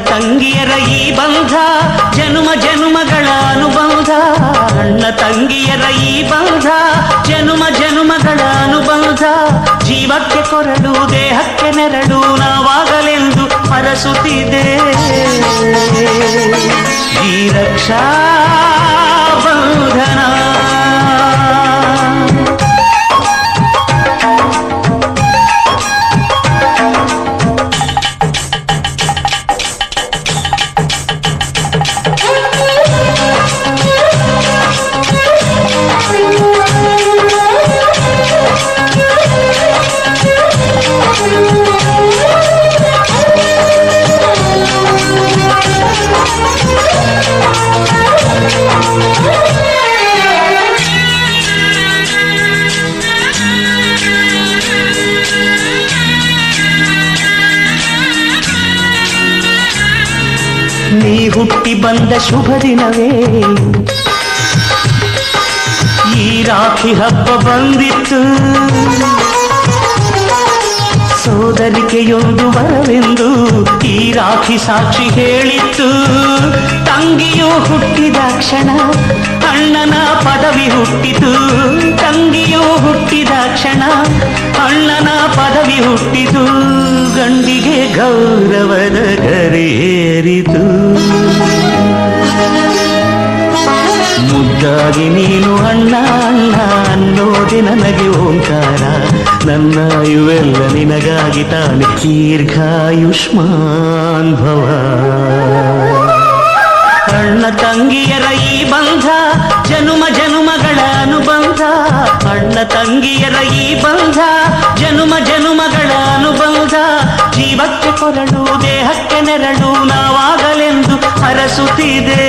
ತಂಗಿಯರ ಈ ಬಂಧ ಜನುಮ ಜನುಮಗಳ ಅನುಬಂಧ. ಅಣ್ಣ ತಂಗಿಯರ ಈ ಬಂಧ ಜನುಮ ಜನುಮಗಳ ಅನುಬಂಧ. ಜೀವಕ್ಕೆ ಕೊರಡು ದೇಹಕ್ಕೆ ನೆರಳು ನಾವಾಗಲೆಂದು ಹರಸುತ್ತಿದೆ ಈ ರಕ್ಷಾ ಬಂಧನ. ನೀ ಹುಟ್ಟಿ ಬಂದ ಶುಭ ದಿನವೇ ಈ ರಾಖಿ ಹಬ್ಬ ಬಂದಿತ್ತು. ಸೋದರಿಕೆಯೊಂದು ವರವೆಂದು ಈ ರಾಖಿ ಸಾಕ್ಷಿ ಹೇಳಿತ್ತು. ತಂಗಿಯು ಹುಟ್ಟಿದ ಕ್ಷಣ ಅಣ್ಣನ ಪದವಿ ಹುಟ್ಟಿತು. ತಂಗಿಯು ಹುಟ್ಟಿದ ಕ್ಷಣ ಅಣ್ಣನ ಪದವಿ ಹುಟ್ಟಿತು. ಗಂಡಿಗೆ ಗೌರವದ ಗರಿಯೇರಿತು. ಮುದ್ದಾಗಿ ನೀನು ಅಣ್ಣ ಅಣ್ಣ ಅನ್ನೋದೆ ನನಗೆ ಓಂಕಾರ. ನನ್ನ ಇವೆಲ್ಲ ನಿನಗಾಗಿ ತಾನೆ ದೀರ್ಘಾಯುಷ್ಮಾನ್ ಭವ. ಅಣ್ಣ ತಂಗಿಯರ ಈ ಬಂಧ ಜನುಮ ಜನುಮಗಳ ಅನುಬಂಧ. ಅಣ್ಣ ತಂಗಿಯರ ಈ ಬಂಧ ಜನುಮ ಜನುಮಗಳ ಅನುಬಂಧ. ಜೀವಕ್ಕೆ ಕೊರಳು ದೇಹಕ್ಕೆ ನೆರಳು ನಾವಾಗಲೆಂದು ಹರಸುತ್ತಿದೆ.